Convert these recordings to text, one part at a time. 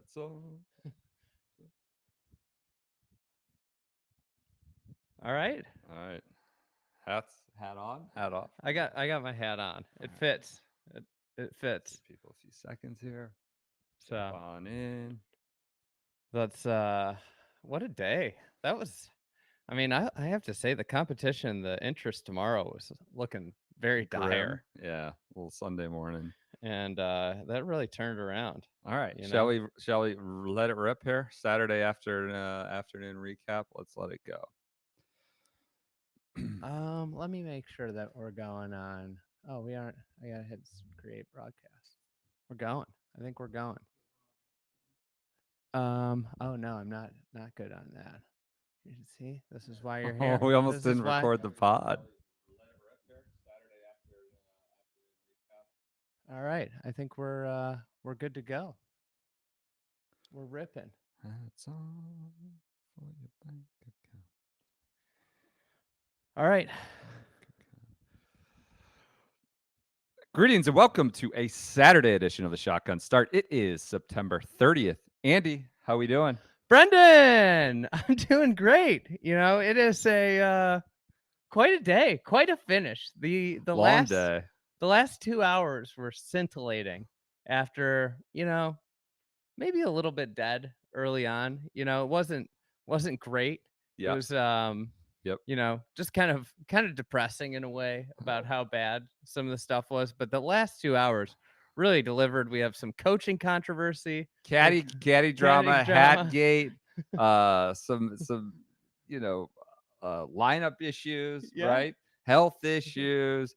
That's all. All right. All right. Hat on, hat off. I got my hat on. All It right. fits. It Give fits. people a few seconds here. Jump So on in. that's what a day. That was I mean, I have to say the competition, the interest tomorrow was looking very Grim. dire. Yeah. A little Sunday morning. And that really turned around, All right. you Shall know. we let it rip here? Saturday afternoon recap. Let's let it go. Let me make sure that we're going on. Oh, we aren't. I gotta hit create broadcast. We're going. I think we're going. Oh no, I'm not good on that. You can see, this is why you're Oh, here. we almost This is didn't why. record the pod. All right, I think we're good to go. We're ripping. That's all for your bank account. All right. Greetings and welcome to a Saturday edition of the Shotgun Start. It is September 30th. Andy, how we doing? Brendan, I'm doing great. You know, it is a quite a day, quite a finish. Long day. The last 2 hours were scintillating after, maybe a little bit dead early on. It wasn't great. It Yep. was Yep. just kind of depressing in a way about how bad some of the stuff was, but the last 2 hours really delivered. We have some coaching controversy, Caddy drama, drama. Hatgate, some lineup issues, Yeah. right? Health issues,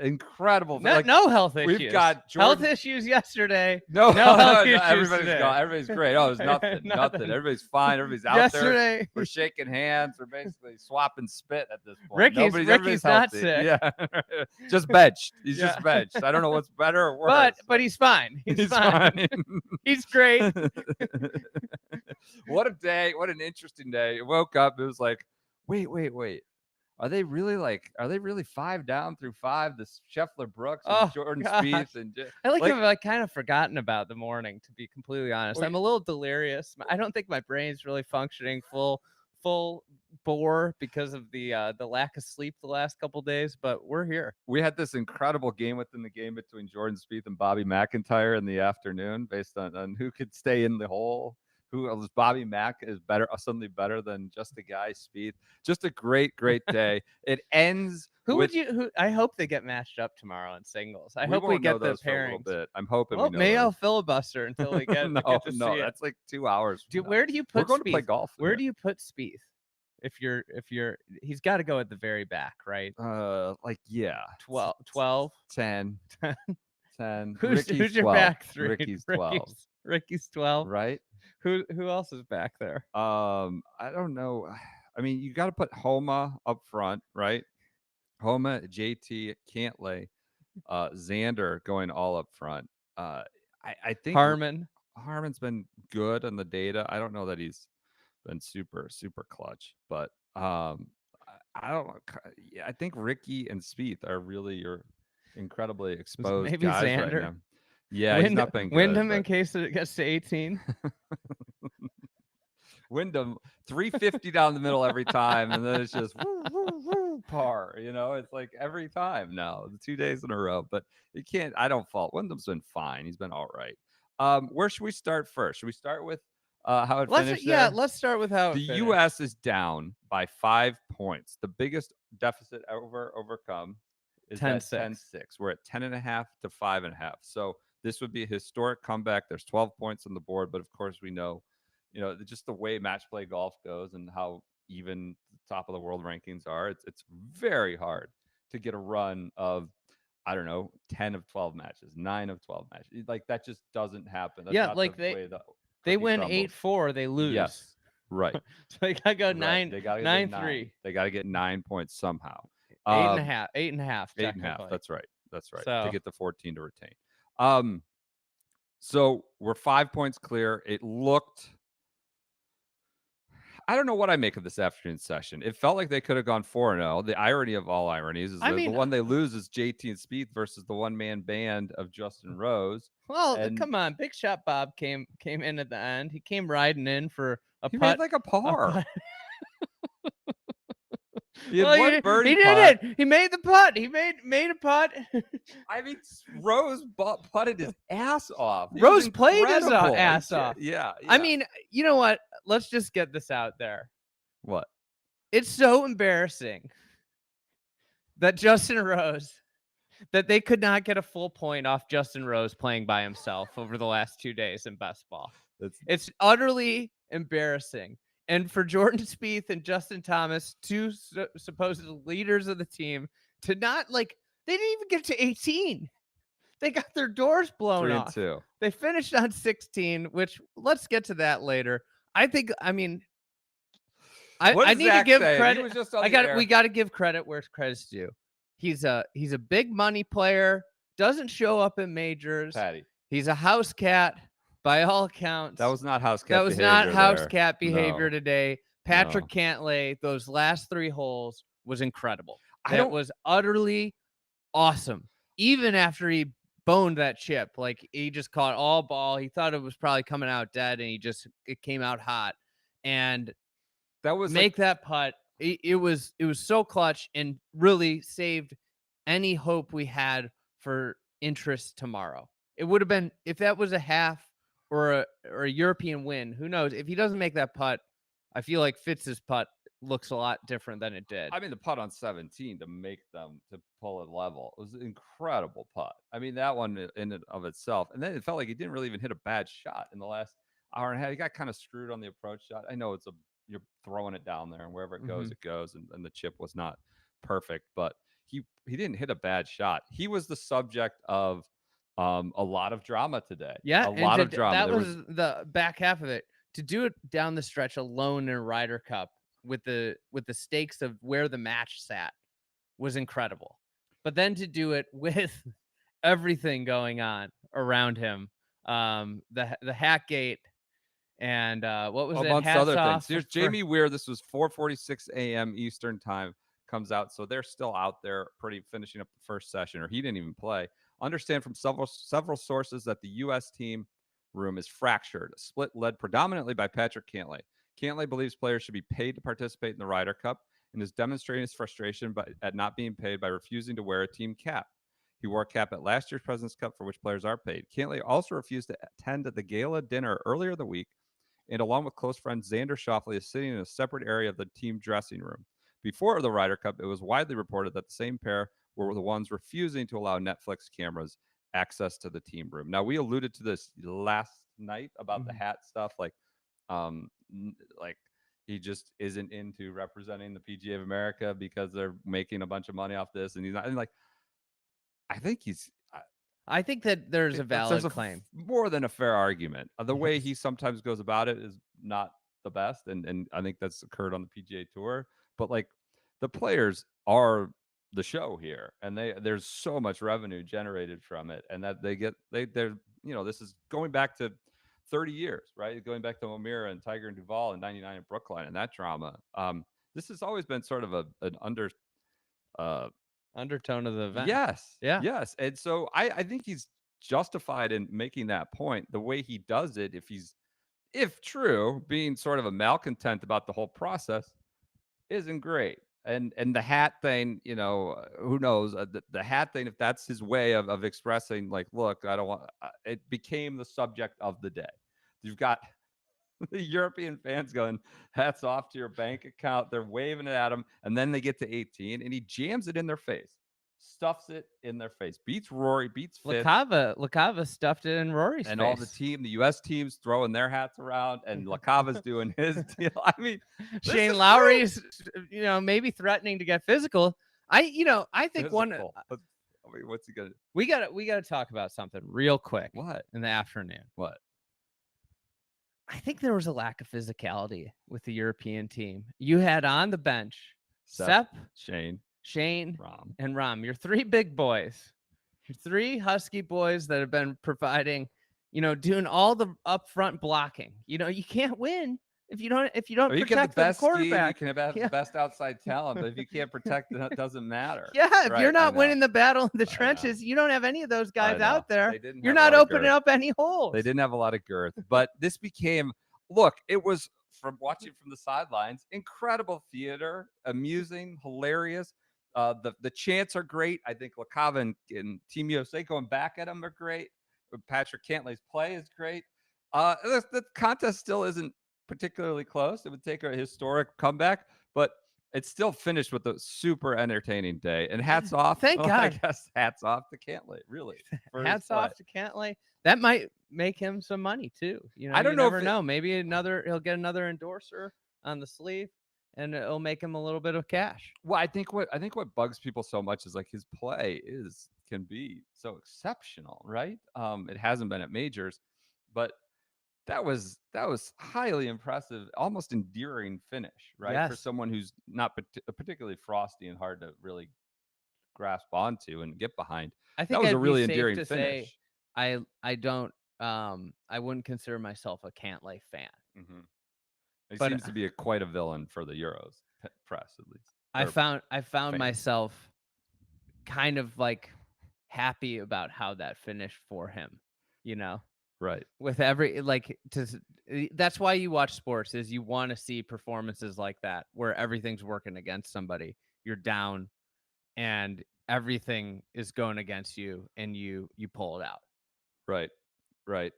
incredible. No health issues. We've got health Jordan. issues yesterday. No, No health issues everybody's today. gone. Everybody's great. Oh, it's nothing. Nothing. Everybody's fine. Everybody's out there. Yesterday, We're shaking hands. We're basically swapping spit at this point. Ricky's Everybody's not healthy. sick. Yeah, just benched. He's Yeah. just benched. I don't know what's better or worse. but he's fine. He's fine. fine. He's great. What a day. What an interesting day. I woke up. It was like, wait. Are they really 5 down through 5? This Scheffler Brooks and Oh, Jordan gosh. Spieth and I have kind of forgotten about the morning, to be completely honest. Well, I'm a little delirious. I don't think my brain's really functioning full bore because of the lack of sleep the last couple days, but we're here. we had this incredible game within the game between Jordan Spieth and Bobby McIntyre in the afternoon, based on who could stay in the hole. Who was Bobby Mack is better, suddenly better than just a guy Spieth. Just a great day. It ends. Who I hope they get matched up tomorrow in singles. I hope we won't know get the those for a little pairings. bit. I'm hoping Well, we know maybe I'll those. filibuster until we get no, get to see it. that's like 2 hours. Where do you put? We're going Spieth? to play golf. Where do you put Spieth? If you're, he's got to go at the very back, right? 12, 10. 10. Who's your 12. back three? Ricky's 12. Ricky's 12. Right? Who else is back there? I don't know. I mean, you got to put Homa up front, right? Homa, JT, Cantlay, Xander going all up front. I think Harman's been good on the data. I don't know that he's been super clutch, but I don't know. I think Ricky and Spieth are really your incredibly exposed Maybe guys Xander. right now. Yeah, he's not been good. Wyndham in case it gets to 18. Wyndham 350 down the middle every time, and then it's just par. It's like every time now, the 2 days in a row. But you can't. I don't fault Wyndham's been fine. He's been all right. Where should we start first? Should we start with how it finished? Yeah, there? let's start with how it the finished. U.S. is down by 5 points. The biggest deficit overcome is 10-6. We're at 10.5 to 5.5. So this would be a historic comeback. There's 12 points on the board, but of course we know, just the way match play golf goes and how even the top of the world rankings are. It's very hard to get a run of, I don't know, 10 of 12 matches, 9 of 12 matches. Like that just doesn't happen. That's not like the way they win crumbles. 8-4, they lose. Yes, right. So they gotta go Right. 9-3. They got to get 9 points somehow. 8.5. 8.5. That's right. So, to get the 14 to retain. So we're 5 points clear. It looked. I don't know what I make of this afternoon session. It felt like they could have gone 4-0. The irony of all ironies is the one they lose is JT and Spieth versus the one-man band of Justin Rose. Well, come on. Big Shot Bob came in at the end. He came riding in for a he putt. made like a par. He did it. He made the putt. He made a putt. I mean, Rose putted his ass off. Rose played his ass off. Yeah. I mean, you know what? Let's just get this out there. What? It's so embarrassing that Justin Rose, that they could not get a full point off Justin Rose playing by himself over the last 2 days in best ball. It's utterly embarrassing. And for Jordan Spieth and Justin Thomas, two supposed leaders of the team, to not they didn't even get to 18. They got their doors blown off. 3-2. They finished on 16, which let's get to that later. I need to give credit. We got to give credit where credit's due. He's a big money player. Doesn't show up in majors. Patty. He's a house cat. By all accounts, that was not house cat. That was not house cat behavior today. Patrick Cantlay, those last 3 holes was incredible. It was utterly awesome. Even after he boned that chip, he just caught all ball. He thought it was probably coming out dead, and it came out hot. And that was that putt. It was so clutch and really saved any hope we had for interest tomorrow. It would have been, if that was a half or a European win, who knows? If he doesn't make that putt, I feel like Fitz's putt looks a lot different than it did. I mean, the putt on 17 to pull it level, it was an incredible putt. I mean, that one in and of itself. And then it felt like he didn't really even hit a bad shot in the last hour and a half. He got kind of screwed on the approach shot. I know you're throwing it down there, and wherever it goes, it goes. And the chip was not perfect, but he didn't hit a bad shot. He was the subject of a lot of drama today. Yeah, a lot of drama. That was the back half of it. To do it down the stretch alone in a Ryder Cup with the stakes of where the match sat was incredible. But then to do it with everything going on around him, the hat gate and what was amongst it? Other things. Here's Jamie Weir. This was 4:46 a.m. Eastern time. Comes out, so they're still out there, finishing up the first session, or he didn't even play. Understand from several sources that the U.S. team room is fractured. A split led predominantly by Patrick Cantlay. Cantlay believes players should be paid to participate in the Ryder Cup and is demonstrating his frustration at not being paid by refusing to wear a team cap. He wore a cap at last year's President's Cup, for which players are paid. Cantlay also refused to attend the gala dinner earlier the week, and along with close friend Xander Schauffele, is sitting in a separate area of the team dressing room. Before the Ryder Cup, it was widely reported that the same pair were the ones refusing to allow Netflix cameras access to the team room. Now, we alluded to this last night about the hat stuff. He just isn't into representing the PGA of America because they're making a bunch of money off this, and he's not. And I think that there's a valid claim. More than a fair argument. The way he sometimes goes about it is not the best, and I think that's occurred on the PGA Tour. But the players are the show here, and there's so much revenue generated from it, and that they're this is going back to 30 years, right? Going back to O'Meara and Tiger and Duval in '99 in Brookline and that drama. This has always been sort of an undertone of the event. Yes. And so I think he's justified in making that point. The way he does it, if true, being sort of a malcontent about the whole process isn't great. And the hat thing, who knows? The hat thing, if that's his way of expressing, look, I don't want. It became the subject of the day. You've got the European fans going, hats off to your bank account. They're waving it at him, and then they get to 18, and he jams it in their face, stuffs it in their face, beats Rory, beats Fitz. LaCava stuffed it in Rory's and face. All the U.S. teams throwing their hats around, and LaCava's doing his deal. I mean, Shane Lowry's, maybe threatening to get physical. I think physical. What's he gonna? We gotta talk about something real quick. What in the afternoon? What? I think there was a lack of physicality with the European team. You had on the bench Sepp, Shane, Rahm, and Rahm. Your 3 big boys, your 3 Husky boys that have been providing, doing all the upfront blocking. You can't win If you don't Or you get the protect the best speed, you quarterback, can have yeah, the best outside talent, but if you can't protect it, it doesn't matter. yeah. If Right, you're I not know. winning the battle in the I know. trenches, you don't have any of those I guys know. out there. They didn't You're have a not lot of opening girth. up any holes. They didn't have a lot of girth, but this became, look, it was, from watching from the sidelines, incredible theater, amusing, hilarious. The chants are great. I think LaCava and Team USA going back at him are great. Patrick Cantlay's play is great. The contest still isn't particularly close. It would take a historic comeback, but it's still finished with a super entertaining day. And hats off. Thank well, I God. guess hats off to Cantlay, really. for his Hats play. off to Cantlay. That might make him some money too. You know, I don't you know never if know. Maybe he'll get another endorser on the sleeve, and it'll make him a little bit of cash. Well, I think what bugs people so much is like his play can be so exceptional, right? It hasn't been at majors, but that was highly impressive, almost endearing finish, right? For Yes. someone who's not particularly frosty and hard to really grasp onto and get behind. I That think was a I'd be really safe endearing to finish. say I don't I wouldn't consider myself a Cantlay fan. Mm-hmm. He But seems to be quite a villain for the Euros press, at least. I found fans. myself kind of like happy about how that finished for him, you know. Right. With every that's why you watch sports, is you want to see performances like that where everything's working against somebody. You're down and everything is going against you and you pull it out. Right. Right.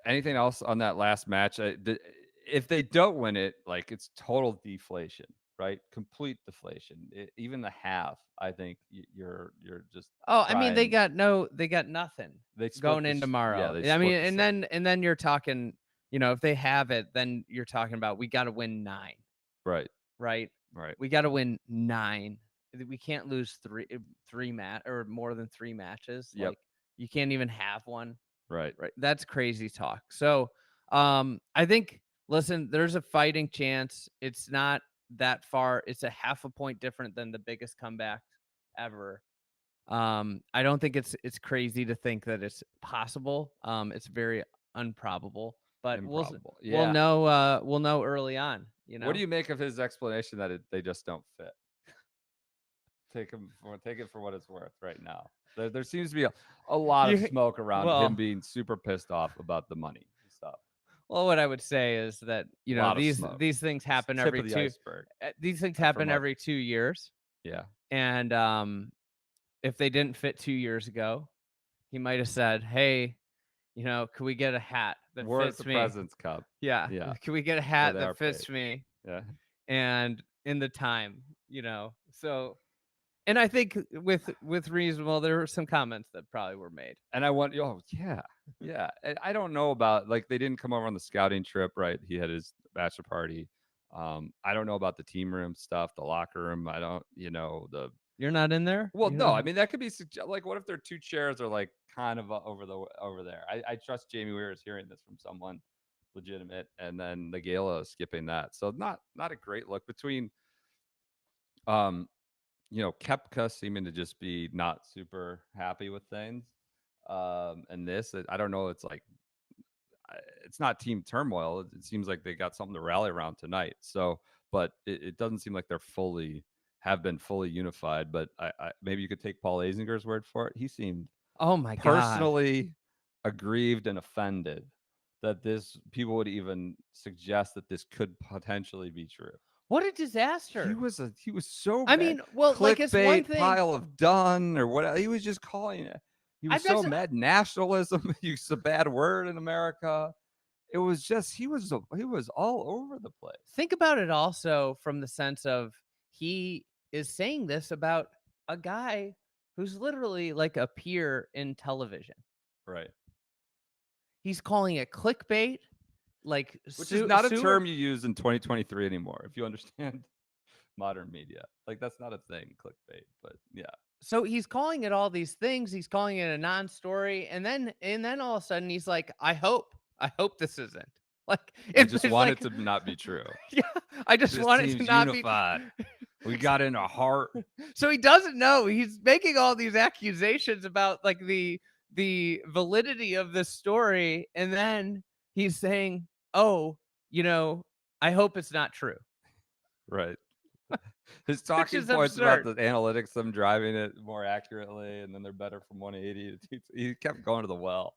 Anything else on that last match? If they don't win it, like, it's total deflation, right? Complete deflation. Even the half, I think you're just. Oh, I mean, they crying. got nothing They split going the in s- tomorrow. Yeah, they I mean, split the and then you're talking, you know, if they have it, then you're talking about we got to win 9, Right. right? Right. We got to win 9. We can't lose three or more than 3 matches. Yep. Like, you can't even have one. Right. Right. That's crazy talk. So, I think, listen, there's a fighting chance. It's not that far. It's a half a point different than the biggest comeback ever. I don't think it's crazy to think that it's possible. It's very unprobable, but Improbable. we'll know early on, you know. What do you make of his explanation that they just don't fit? Take it for what it's worth right now. There seems to be a lot of smoke around him being super pissed off about the money stuff. Well, what I would say is that, you know, these things happen every these things happen every 2 years. Yeah. And if they didn't fit 2 years ago, he might have said, "Hey, you know, can we get a hat that fits me?" President's Cup. Yeah. Yeah. Can we get a hat that fits me? Yeah. And in the time, you know. So, and I think with reasonable, there were some comments that probably were made. And I want, yeah. Yeah. And I don't know about, like, they didn't come over on the scouting trip, right? He had his bachelor party. I don't know about the team room stuff, the locker room. I don't, You're not in there? Well, no, I mean, that could be like, what if their 2 chairs are like kind of over there? I trust Jamie Weir is hearing this from someone legitimate, and then the gala is skipping that. So not a great look between, Koepka seeming to just be not super happy with things, and this. I don't know. It's like, it's not team turmoil. It seems like they got something to rally around tonight. So, but it doesn't seem like have been fully unified. But I maybe you could take Paul Azinger's word for it. He seemed, oh my God, personally aggrieved and offended that people would even suggest that this could potentially be true. What a disaster! He was so I bad. mean, well, like, it's one thing, pile of done or what he was just calling it. He was so mad. Nationalism, it's a bad word in America. It was just, he was all over the place. Think about it also from the sense of, he is saying this about a guy who's literally like a peer in television. Right. He's calling it clickbait, like, which is not a term you use in 2023 anymore, if you understand modern media. Like, that's not a thing, clickbait. But yeah. So he's calling it all these things. He's calling it a non-story, and then all of a sudden he's like, I hope this isn't. Like, I just want it to not be true. Yeah, I just want it to not unified. We got in our heart. So he doesn't know. He's making all these accusations about, like, the validity of this story, and then he's saying, "Oh, you know, I hope it's not true. Right. His talking is points about absurd. the analytics, them driving it more accurately, and then they're better from 180 to 2. He kept going to the well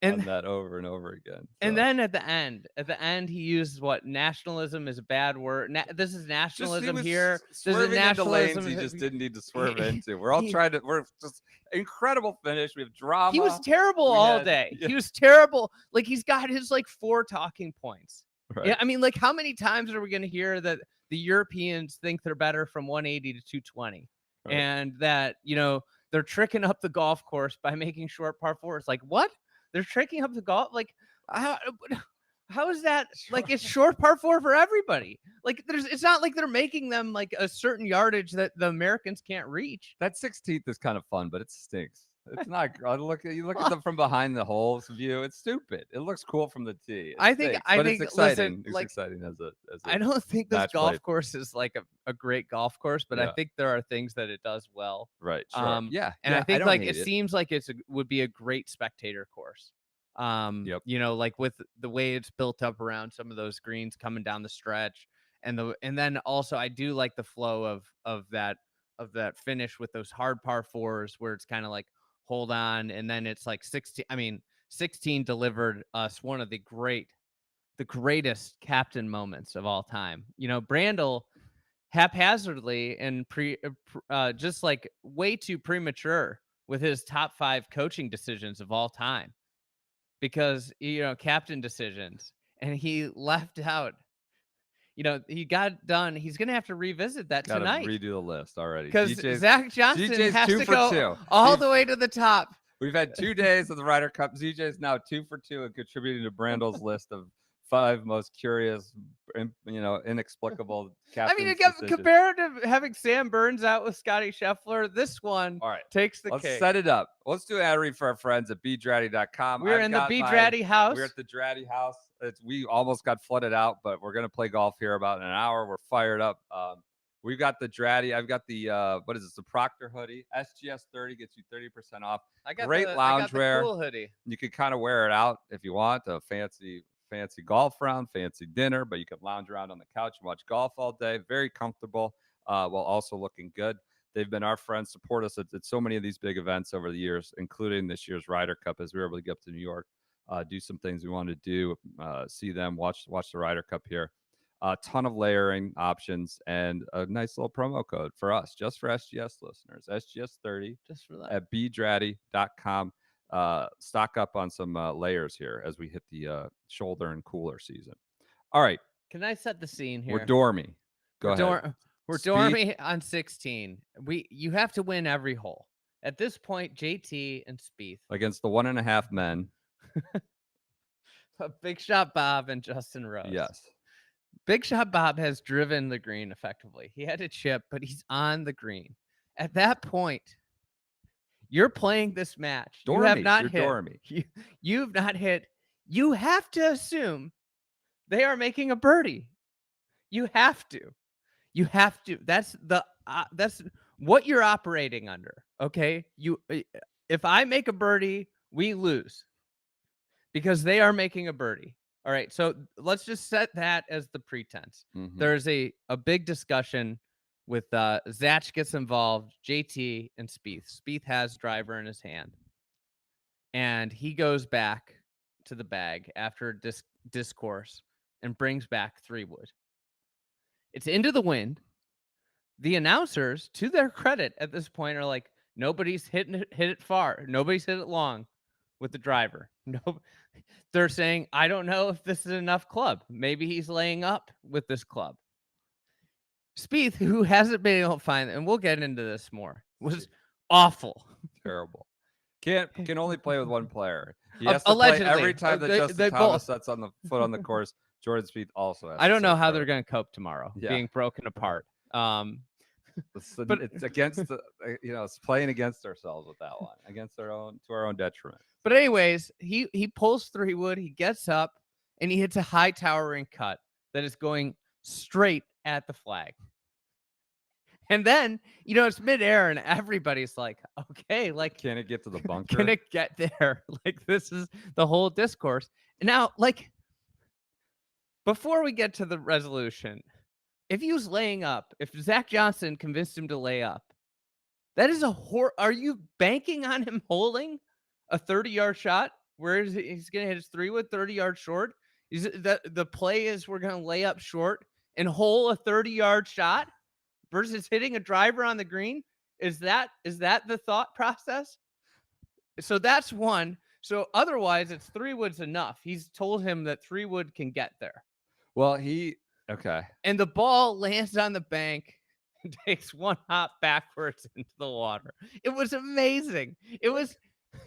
on And that over and over again. and So then at the end, he uses what nationalism is a bad word. This is he nationalism was here. This is swerving into lanes nationalism. he just didn't need to swerve into. We're he- we're just incredible finish. We have drama. He was terrible We all had- day. yeah. He was terrible. Like he's got his like 4 talking points. Right. Yeah, I mean, like how many times are we going to hear that the Europeans think they're better from 180 to 220, Right. and that they're tricking up the golf course by making short par fours? Like what? They're tricking up the golf? Like how is that? Like it's short par 4 for everybody. Like it's not like they're making them like a certain yardage that the Americans can't reach. That 16th is kind of fun, but it stinks. It's not. You look at them from behind the holes view. It's stupid. It looks cool from the tee. I think it's exciting. listen, it's like, exciting as a. I don't think this match golf play. course is like a great golf course, but I Yeah. think there are things that it does well. Right. Sure. Yeah, and yeah, I think don't like hate it seems like would be a great spectator course. Yep. Like with the way it's built up around some of those greens coming down the stretch, and then also I do like the flow of that finish with those hard par 4s where it's kind of like hold on, and then it's like 16. I mean, 16 delivered us one of the greatest captain moments of all time. Brandel haphazardly and just like way too premature with his top 5 coaching decisions of all time, because captain decisions, and he left out. He got done. He's gonna have to revisit that Gotta tonight redo the list already because Zach Johnson ZJ's has 2 to for go 2. all the way to the top. We've had 2 days of the Ryder Cup. ZJ's now 2 for 2 and contributing to Brandel's list of 5 most curious, inexplicable captain's decisions. Compared to having Sam Burns out with Scotty Scheffler, this one All right, takes the let's cake. set it up. Let's do an ad read for our friends at bdratty.com. We're in the B Dratty house. We're at the Dratty house. We almost got flooded out, but we're going to play golf here about an hour. We're fired up. We've got the Dratty. I've got the, what is this? The Proctor hoodie. SGS 30 gets you 30% off. I got Great loungewear. Cool hoodie. You can kind of wear it out if you want. A fancy golf round, fancy dinner, but you can lounge around on the couch and watch golf all day. Very comfortable, while also looking good. They've been our friends, support us at so many of these big events over the years, including this year's Ryder Cup, as we were able to get up to New York, do some things we wanted to do, see them, watch the Ryder Cup here. A ton of layering options and a nice little promo code for us, just for SGS listeners, SGS30 just for that at bdratty.com. Stock up on some layers here as we hit the shoulder and cooler season. All right. Can I set the scene here? We're dormy. Go ahead. We're dormy on 16. You have to win every hole. At this point, JT and Spieth against the 1.5 men. Big Shot Bob and Justin Rose. Yes. Big Shot Bob has driven the green effectively. He had a chip, but he's on the green. At that point, you're playing this match. Dormy. You have not hit. Dormy. You've not hit. You have to assume they are making a birdie. You have to. You have to. That's what you're operating under. Okay. If I make a birdie, we lose because they are making a birdie. All right. So let's just set that as the pretense. Mm-hmm. There's a big discussion with Zach gets involved, JT and Spieth. Spieth has driver in his hand, and he goes back to the bag after discourse and brings back 3-wood. It's into the wind. The announcers, to their credit at this point, are like, nobody's hit it far. Nobody's hit it long with the driver. No, they're saying, I don't know if this is enough club. Maybe he's laying up with this club. Spieth, who hasn't been able to find, and we'll get into this more, was awful. Terrible. Can only play with one player. He has to allegedly. play every time that Justin Thomas sets on the foot on the course. Jordan Spieth also has I don't know how they're going to cope tomorrow, yeah. being broken apart. But it's against the, it's playing against ourselves with that one, against to our own detriment. But anyways, he pulls 3-wood, he gets up, and he hits a high towering cut that is going straight at the flag. And then, it's midair, and everybody's like, okay, like, can it get to the bunker? Can it get there? Like, this is the whole discourse. And now, like, Before we get to the resolution, if he was laying up, if Zach Johnson convinced him to lay up, that is are you banking on him holding a 30-yard shot? Where is he's going to hit his 3-wood 30-yard short? Is it that the play is we're going to lay up short and hole a 30-yard shot versus hitting a driver on the green? Is that the thought process? So that's one. So otherwise, it's 3-wood's enough. He's told him that 3-wood can get there. Well, okay. And the ball lands on the bank and takes one hop backwards into the water. It was amazing. It was.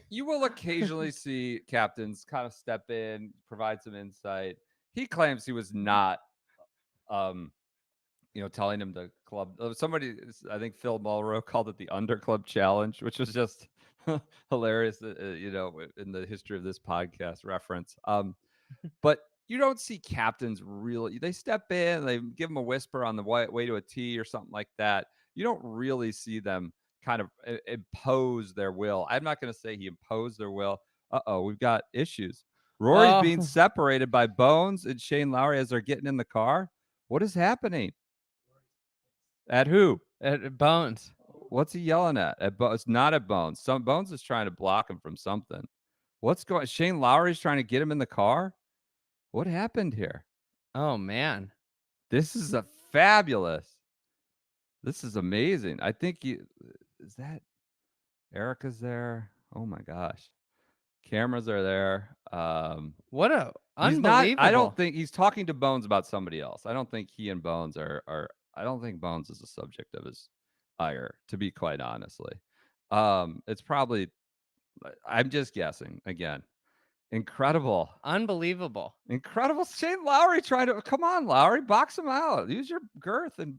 You will occasionally see captains kind of step in, provide some insight. He claims he was not, telling him to club. Somebody, I think Phil Mulrow called it the Underclub Challenge, which was just hilarious, in the history of this podcast reference. But you don't see captains really. They step in, they give them a whisper on the way to a tee or something like that. You don't really see them kind of impose their will. I'm not going to say he imposed their will. We've got issues. Rory's being separated by Bones and Shane Lowry as they're getting in the car. What is happening? At who? At Bones. What's he yelling at? It's not at Bones. Bones is trying to block him from something. What's going? Shane Lowry's trying to get him in the car. What happened here? Oh man, this is fabulous. This is amazing. I think is that Erica's there. Oh my gosh, cameras are there. What a unbelievable! I don't think he's talking to Bones about somebody else. I don't think he and Bones are. I don't think Bones is the subject of his ire, to be quite honestly. It's probably. I'm just guessing again. Incredible. Unbelievable. Incredible. Shane Lowry trying to come on, Lowry, box him out. Use your girth and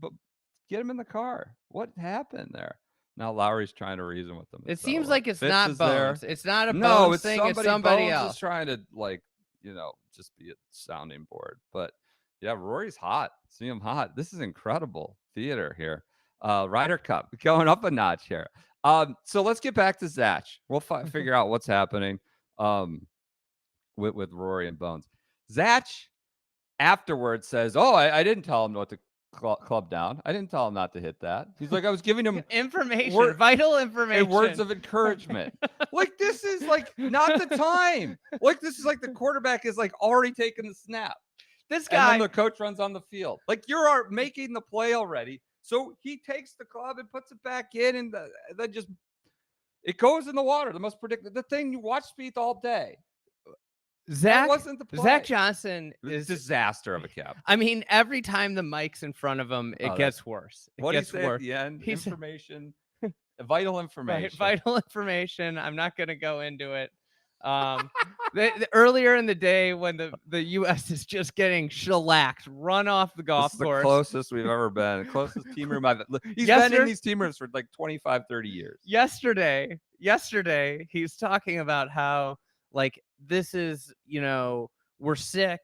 get him in the car. What happened there? Now Lowry's trying to reason with them. It seems like it's not Bones. It's not a Bones Bones thing. It's somebody Bones else. Is trying to just be a sounding board. But yeah, Rory's hot. See him hot. This is incredible theater here. Ryder Cup going up a notch here. So let's get back to Zach. We'll figure out what's happening. With Rory and Bones. Zach afterwards says, I didn't tell him what to club down. I didn't tell him not to hit that. He's like, I was giving him information, vital information. And words of encouragement. Like, this is like not the time. Like, this is like the quarterback is like already taking the snap. This guy. And then the coach runs on the field. Like, you're making the play already. So he takes the club and puts it back in, and then just it goes in the water. The most predictable. The thing you watch Spieth all day. Zach Johnson is disaster of a cap. I mean, every time the mic's in front of him, it gets worse. What gets worse. At the end? Information, vital information. Vital information. I'm not going to go into it. Earlier in the day, when the U.S. is just getting shellacked, run off the golf course. The closest we've ever been. The closest team room I've. He's been in these team rooms for like 25, 30 years. Yesterday, he's talking about how like this is, we're sick.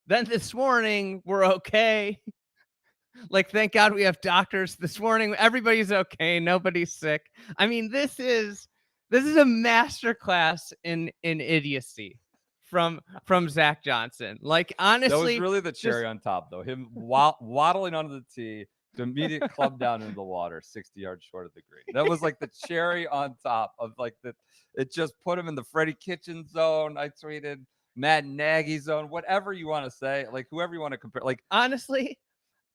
Then this morning we're okay. Like, thank God we have doctors. This morning everybody's okay. Nobody's sick. I mean, this is a masterclass in idiocy from Zach Johnson. Like, honestly, that was really the cherry on top, though. Him waddling onto the tee to immediate club down into the water, 60 yards short of the green. That was like the cherry on top of like the. It just put him in the Freddie Kitchen zone. I tweeted Matt Nagy zone, whatever you want to say, like whoever you want to compare. Like, honestly,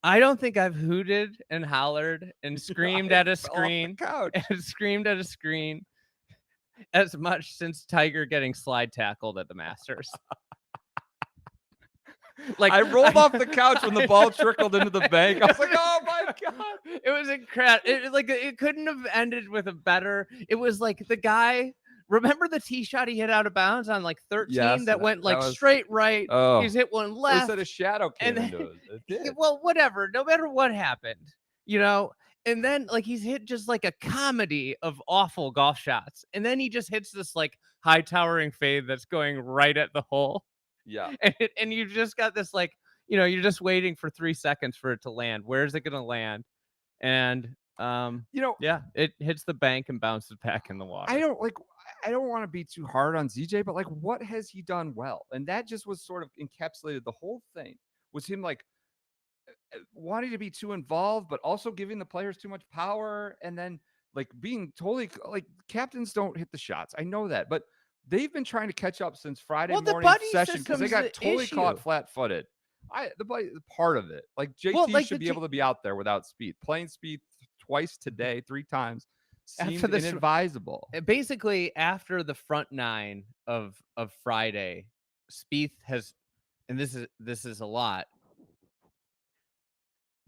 I don't think I've hooted and hollered and screamed at a screen and screamed at a screen as much since Tiger getting slide tackled at the Masters. Like, I rolled off the couch when the ball trickled into the bank. I was like, oh my God. It was incredible. It couldn't have ended with a better. It was like the guy. Remember the tee shot he hit out of bounds on like 13 that went like straight right? Oh, he's hit one left. It said a shadow came into it. It did. Well, whatever. No matter what happened, and then like he's hit just like a comedy of awful golf shots. And then he just hits this like high towering fade that's going right at the hole. Yeah. And you've just got this like, you're just waiting for 3 seconds for it to land. Where's it going to land? And, yeah, it hits the bank and bounces back in the water. I don't want to be too hard on ZJ, but like, what has he done well? And that just was sort of encapsulated the whole thing was him like wanting to be too involved, but also giving the players too much power, and then like being totally like captains don't hit the shots. I know that, but they've been trying to catch up since Friday Well, the morning buddy session because they system's got the totally caught issue. flat-footed. The buddy part of it. Like JT Well, like should the be able to be out there without Spieth. Playing Spieth twice today, 3 times seemed after this, inadvisable. basically after the front nine of Friday, Spieth has, and this is a lot,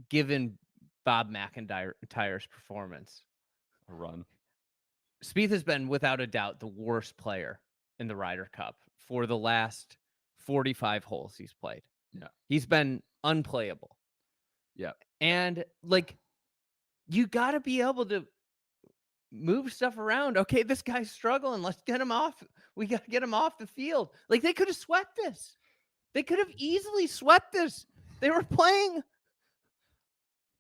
given Bob McIntyre's performance A run. Spieth has been without a doubt the worst player in the Ryder Cup for the last 45 holes he's played. Yeah. He's been unplayable. Yeah. And like, you got to be able to move stuff around. Okay, this guy's struggling. Let's get him off. We got to get him off the field. Like, they could have swept this. They could have easily swept this. They were playing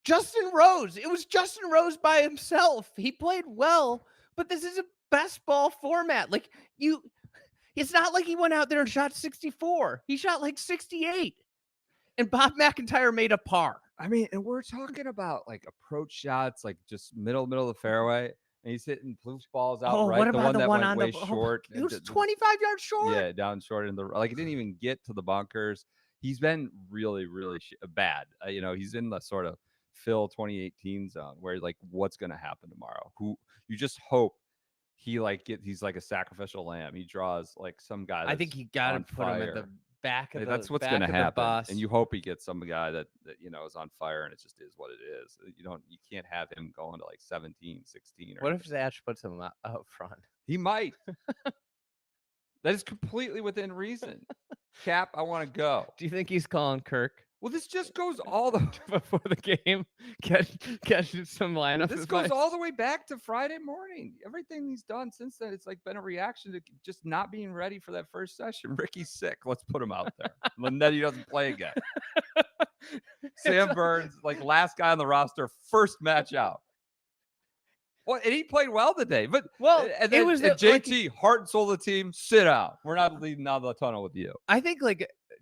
Justin Rose. It was Justin Rose by himself. He played well, but this is a best ball format. Like, it's not like he went out there and shot 64. He shot like 68. And Bob McIntyre made a par. I mean, and we're talking about like approach shots, like just middle of the fairway, and he's hitting loose balls out right. What about the one that went went way on short? It was 25 yards short. Yeah, down short in the like. It didn't even get to the bunkers. He's been really, really bad. He's in the sort of Phil 2018 zone where like, what's going to happen tomorrow? Who you just hope he he's like a sacrificial lamb. He draws like some guy. I think he got to put him at the back of that's what's going to happen. And you hope he gets some guy that is on fire, and it just is what it is. You can't have him going to like 17, 16. What if Zach puts him out front? He might. That is completely within reason. Cap, I want to go. Do you think he's calling Kirk? Well, this just goes all the before the game. Catch some lineup. This goes all the way back to Friday morning. Everything he's done since then, it's like been a reaction to just not being ready for that first session. Ricky's sick. Let's put him out there. Lennetti doesn't play again. Sam Burns, like last guy on the roster, first match out. Well, and he played well today, but and then, it was JT, heart and soul of the team. Sit out. We're not leading out of the tunnel with you. I think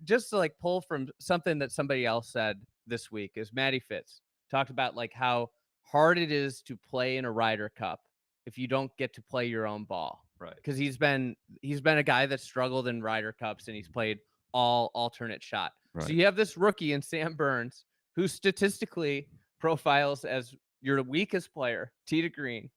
just to pull from something that somebody else said this week is Matty Fitz talked about how hard it is to play in a Ryder Cup if you don't get to play your own ball. Right. Because he's been a guy that struggled in Ryder Cups and he's played all alternate shot. Right. So you have this rookie in Sam Burns who statistically profiles as your weakest player, tee to green.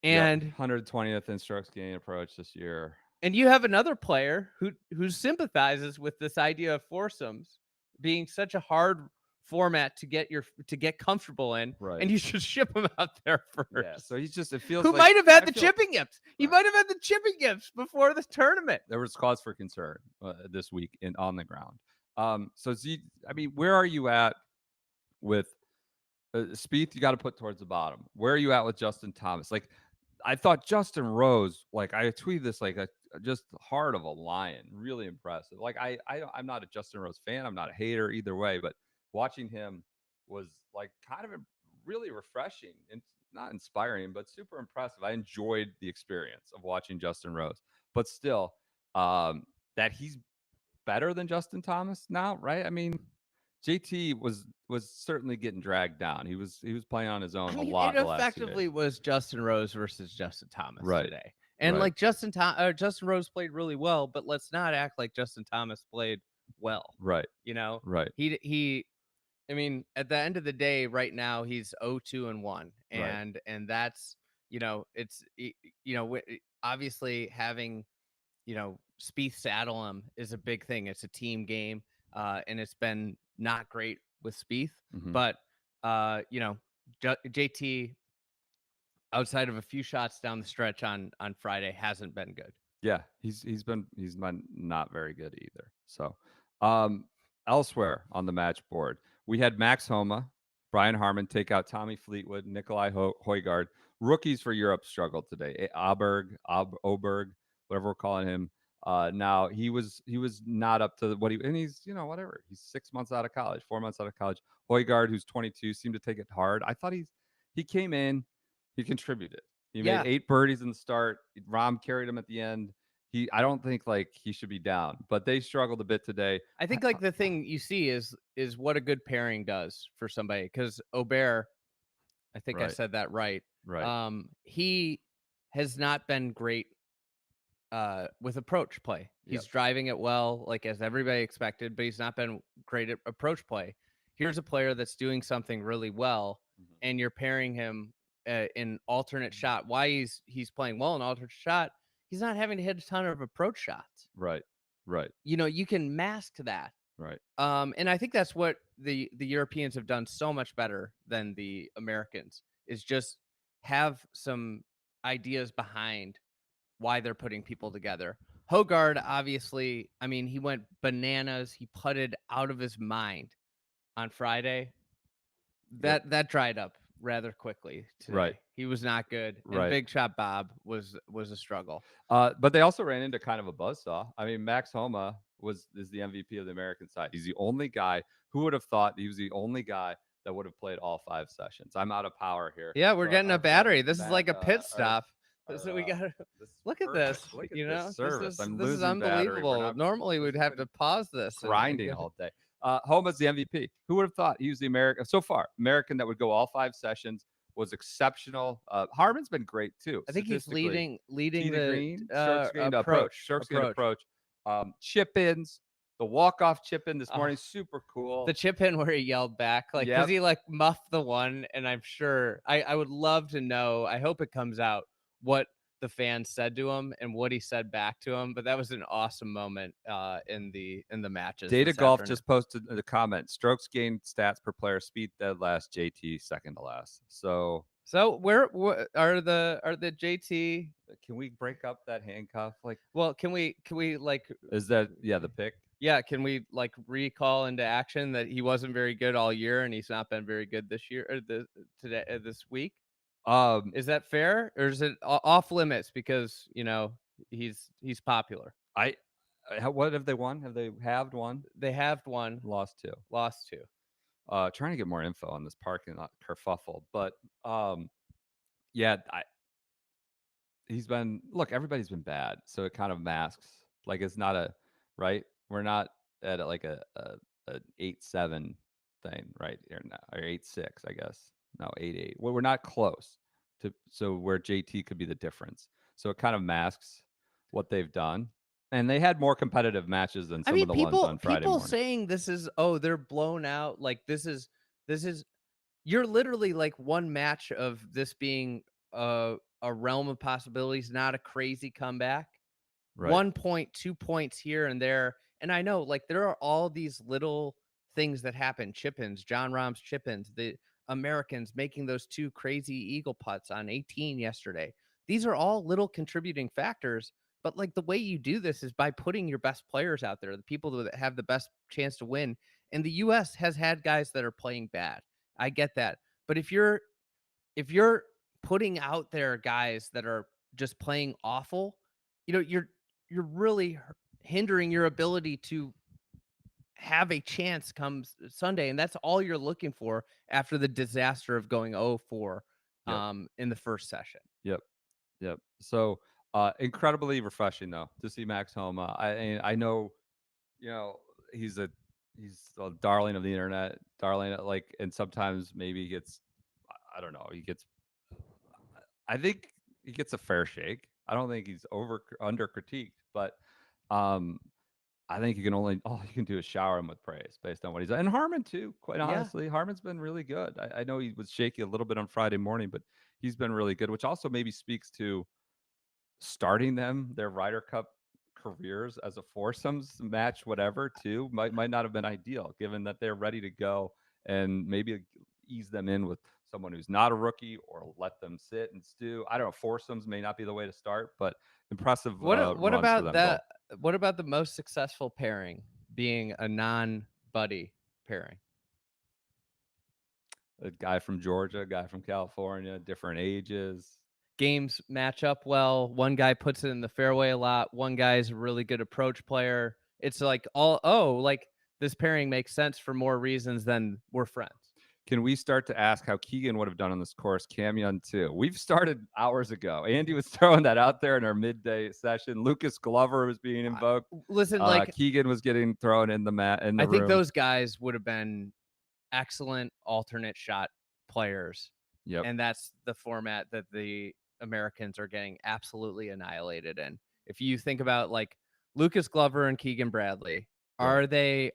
And 120th in strokes gained approach this year. And you have another player who sympathizes with this idea of foursomes being such a hard format to get comfortable in, right? And you should ship him out there first. Yeah, so it feels who might have had the chipping yips. He might have had the chipping yips before the tournament. There was cause for concern this week on the ground. So where are you at with Spieth? You got to put towards the bottom. Where are you at with Justin Thomas? I thought Justin Rose, I tweeted this just heart of a lion, really impressive. I'm not a Justin Rose fan. I'm not a hater either way, but watching him was kind of really refreshing and not inspiring, but super impressive. I enjoyed the experience of watching Justin Rose, but still, that he's better than Justin Thomas now, right? I mean, JT was certainly getting dragged down. He was playing on his own a lot. It effectively was Justin Rose versus Justin Thomas today, and right. Justin Rose played really well, but let's not act like Justin Thomas played well. Right. Right. He. I mean, at the end of the day, right now he's 0-2-1, and that's it's obviously having Spieth saddle him is a big thing. It's a team game, and it's been not great with Spieth, but JT, outside of a few shots down the stretch on Friday, hasn't been good. Yeah, he's been not very good either. So, elsewhere on the match board, we had Max Homa, Brian Harman take out Tommy Fleetwood, Nikolai Højgaard. Rookies for Europe struggled today. Oberg, whatever we're calling him. Now he was not up to what and he's whatever. He's 6 months out of college, 4 months out of college. Højgaard, who's 22, seemed to take it hard. I thought he came in, he contributed. He made 8 birdies in the start. Rahm carried him at the end, I don't think like he should be down, but they struggled a bit today. I think like the thing you see is what a good pairing does for somebody, because Aubert, I think I Right. said that right. Right. He has not been great with approach play. He's Yep. driving it well, like as everybody expected, but he's not been great at approach play. Here's a player that's doing something really well, and you're pairing him in alternate shot. Why he's playing well in alternate shot? He's not having to hit a ton of approach shots. Right. Right. You know, you can mask that. Right. And I think that's what the Europeans have done so much better than the Americans, is just have some ideas behind why they're putting people together. Hogard, obviously, I mean, he went bananas. He putted out of his mind on Friday. That dried up rather quickly today. Right. He was not good. And Right. Big Shot Bob was a struggle. But they also ran into kind of a buzzsaw. I mean, Max Homa is the MVP of the American side. He's the only guy. Who would have thought he was the only guy that would have played all 5 sessions? I'm out of power here. Yeah, we're getting a battery. This is like a pit stop. Our, So we got to look at perfect. this. Look at you this know, service. this is unbelievable. Normally we'd have to pause this. Grinding all day. Homa's the MVP. Who would have thought he was the American so far? American that would go all 5 sessions, was exceptional. Harman's been great too. I think he's leading the green, approach. Strokes gained approach. Chip ins. The walk-off chip in this morning, super cool. The chip in where he yelled back, like, because he like muffed the one, and I'm sure I would love to know. I hope it comes out what the fans said to him and what he said back to him. But that was an awesome moment in the matches. Data Golf just posted the comment: strokes gained stats per player, Spieth dead last, JT second to last. So where are the JT? Can we break up that handcuff? Like, well, can we like? Is that the pick? Yeah, can we like recall into action that he wasn't very good all year and he's not been very good this year or this week? Is that fair, or is it off limits because he's popular? What have they won? Have they halved one? They halved one, lost two. Trying to get more info on this parking lot kerfuffle, but everybody's been bad, so it kind of masks. Like, it's not a right. We're not at like a 8-7 thing right here now, or 8-6, I guess. No, 8-8. Well, we're not close to where JT could be the difference. So it kind of masks what they've done, and they had more competitive matches than some of the ones on Friday morning. People saying this is they're blown out. Like this is you're literally like one match of this being a realm of possibilities, not a crazy comeback. Right. 1 point, 2 points here and there. And I know, like, there are all these little things that happen. Chip-ins, John Rahm's chip-ins, the Americans making those 2 crazy eagle putts on 18 yesterday. These are all little contributing factors. But, like, the way you do this is by putting your best players out there, the people that have the best chance to win. And the U.S. has had guys that are playing bad. I get that. But if you're putting out there guys that are just playing awful, you're really hindering your ability to have a chance come Sunday. And that's all you're looking for after the disaster of going 0-4 in the first session. Yep. So incredibly refreshing though to see Max Homa. I know, he's a darling of the internet, and sometimes maybe he gets, I think he gets a fair shake. I don't think he's under critiqued, but I think all you can do is shower him with praise based on what he's done. And Harman too, quite honestly. Harman's been really good. I know he was shaky a little bit on Friday morning, but he's been really good, which also maybe speaks to starting their Ryder Cup careers as a foursomes match, whatever, too, might not have been ideal, given that they're ready to go, and maybe ease them in with someone who's not a rookie, or let them sit and stew. I don't know. Foursomes may not be the way to start, but impressive. What about that? Both. What about the most successful pairing being a non-buddy pairing? A guy from Georgia, a guy from California, different ages. Games match up well. One guy puts it in the fairway a lot. One guy is a really good approach player. It's like this pairing makes sense for more reasons than we're friends. Can we start to ask how Keegan would have done on this course? Cam Young too. We've started hours ago. Andy was throwing that out there in our midday session. Lucas Glover was being invoked. Listen, Keegan was getting thrown in the mat in the room. I think those guys would have been excellent alternate shot players. Yep. And that's the format that the Americans are getting absolutely annihilated in. If you think about like Lucas Glover and Keegan Bradley, are they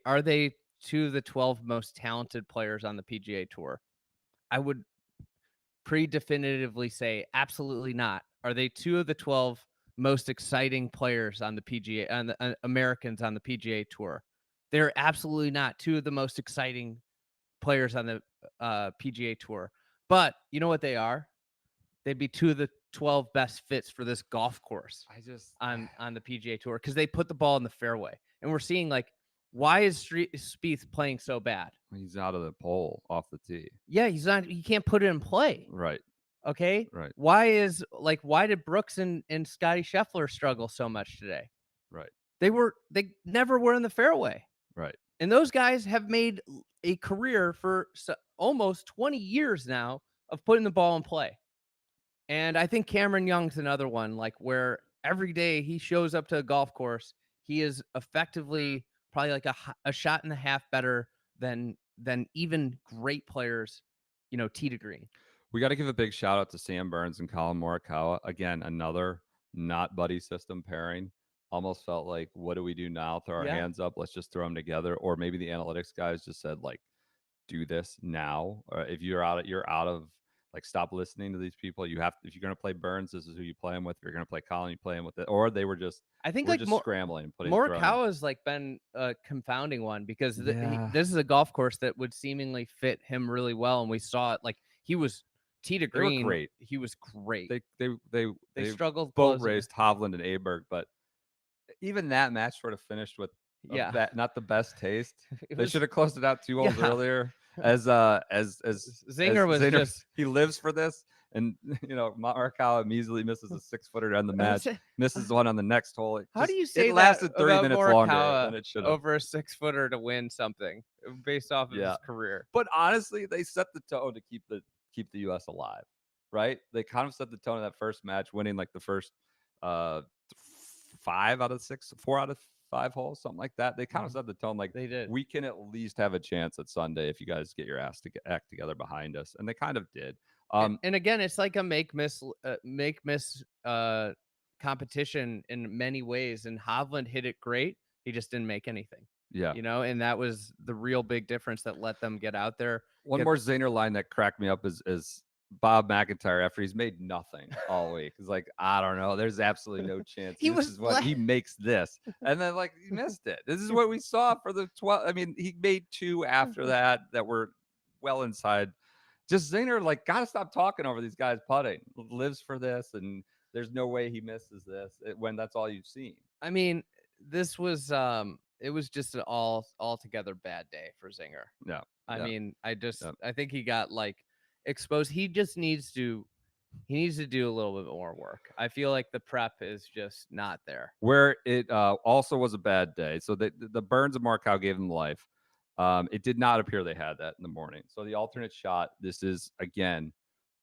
two of the 12 most talented players on the PGA Tour? I would pre-definitively say absolutely not. Are they two of the 12 most exciting players on the PGA, on the Americans on the PGA Tour? They're absolutely not two of the most exciting players on the PGA Tour. But you know what they are? They'd be two of the 12 best fits for this golf course. On the PGA Tour, because they put the ball in the fairway. And we're seeing like, why is Spieth playing so bad? He's out of the pole off the tee. Yeah, he's not. He can't put it in play. Right. Okay. Right. Why did Brooks and Scotty Scheffler struggle so much today? Right. They never were in the fairway. Right. And those guys have made a career for almost 20 years now of putting the ball in play. And I think Cameron Young's another one, like where every day he shows up to a golf course, he is effectively probably like a shot and a half better than even great players, tee to green. We got to give a big shout out to Sam Burns and Colin Morikawa. Again, another not buddy system pairing. Almost felt like, what do we do now? Throw our hands up. Let's just throw them together. Or maybe the analytics guys just said, like, do this now. Or if you're out of like, stop listening to these people. You have, if you're going to play Burns, this is who you play him with. If you're going to play Colin, you play him with it. Or they were just, I think like just scrambling and putting. Morikawa's like been a confounding one because this is a golf course that would seemingly fit him really well, and we saw it. Like he was tee to green. They were great. He was great. They struggled. Boat raced Hovland and Aberg, but even that match sort of finished with not the best taste. They should have closed it out 2 holes earlier. As Zinger was just, he lives for this, and Morikawa easily misses a 6-footer on the match, misses one on the next hole. How do you say it lasted that 30 minutes Morikawa longer than it should have over a 6-footer to win something based off of his career? But honestly, they set the tone to keep the U.S. alive, right? They kind of set the tone of that first match, winning like the first 4 out of 5 holes, something like that. They kind of set the tone, like they did. We can at least have a chance at Sunday if you guys get your act together behind us, and they kind of did. And again, it's like a make miss competition in many ways. And Hovland hit it great. He just didn't make anything. Yeah, and that was the real big difference that let them get out there. One more Zinger line that cracked me up is Bob McIntyre, after he's made nothing all week, is like, I don't know. There's absolutely no chance. He makes this. And then, like, he missed it. This is what we saw for the 12. I mean, he made 2 after that were well inside. Just Zinger, like, got to stop talking over these guys putting. Lives for this, and there's no way he misses this when that's all you've seen. I mean, this was it was just an altogether bad day for Zinger. Yeah. I mean, I think he got like exposed. He just needs to do a little bit more work. I feel like the prep is just not there. Where it also was a bad day. So the Burns and Morikawa gave them life. It did not appear they had that in the morning. So the alternate shot, this is again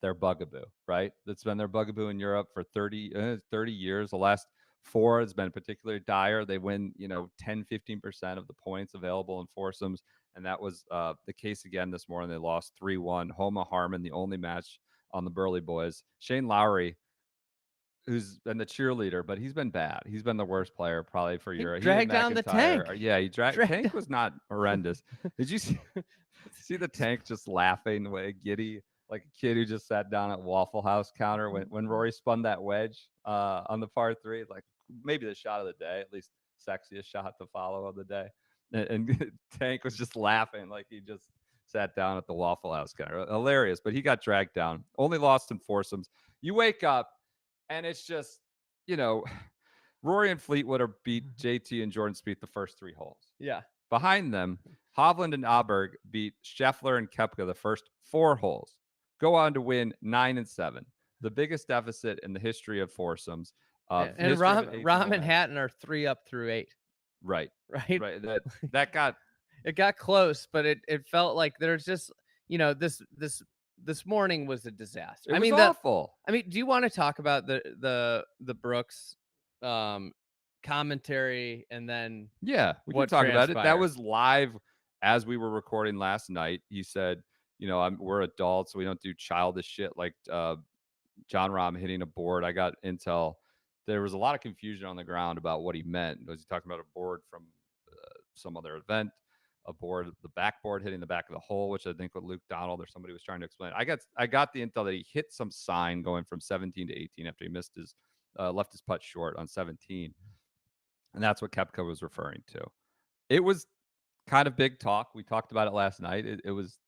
their bugaboo, right? That's been their bugaboo in Europe for 30 years. The last 4 has been particularly dire. They win, 10-15% of the points available in foursomes. And that was the case again this morning. They lost 3-1. Homa Harmon, the only match on the Burley boys. Shane Lowry, who's been the cheerleader, but he's been bad. He's been the worst player probably for Europe. He dragged down the tank. Yeah, he dragged. Tank was not horrendous. Did you see the tank just laughing the way giddy, like a kid who just sat down at Waffle House counter when Rory spun that wedge on the par 3? Like maybe the shot of the day, at least sexiest shot to follow of the day. And Tank was just laughing like he just sat down at the Waffle House counter. Hilarious, but he got dragged down. Only lost in foursomes. You wake up, and it's just, Rory and Fleetwood are beat JT and Jordan Spieth the first 3 holes. Yeah. Behind them, Hovland and Aberg beat Scheffler and Koepka the first 4 holes. Go on to win 9 and 7. The biggest deficit in the history of foursomes. And Rahm and Hatton are 3 up through 8. Right. Right. That got it got close, but it felt like there's just, this morning was a disaster. It was awful. Do you want to talk about the Brooks commentary and then we can talk about it. That was live as we were recording last night. He said, we're adults, so we don't do childish shit like John Rahm hitting a board. I got intel. There was a lot of confusion on the ground about what he meant. Was he talking about a board from some other event? A board, the backboard hitting the back of the hole, which I think with Luke Donald or somebody was trying to explain. I got the intel that he hit some sign going from 17 to 18 after he missed his left his putt short on 17, and that's what Koepka was referring to. It was kind of big talk. We talked about it last night. It was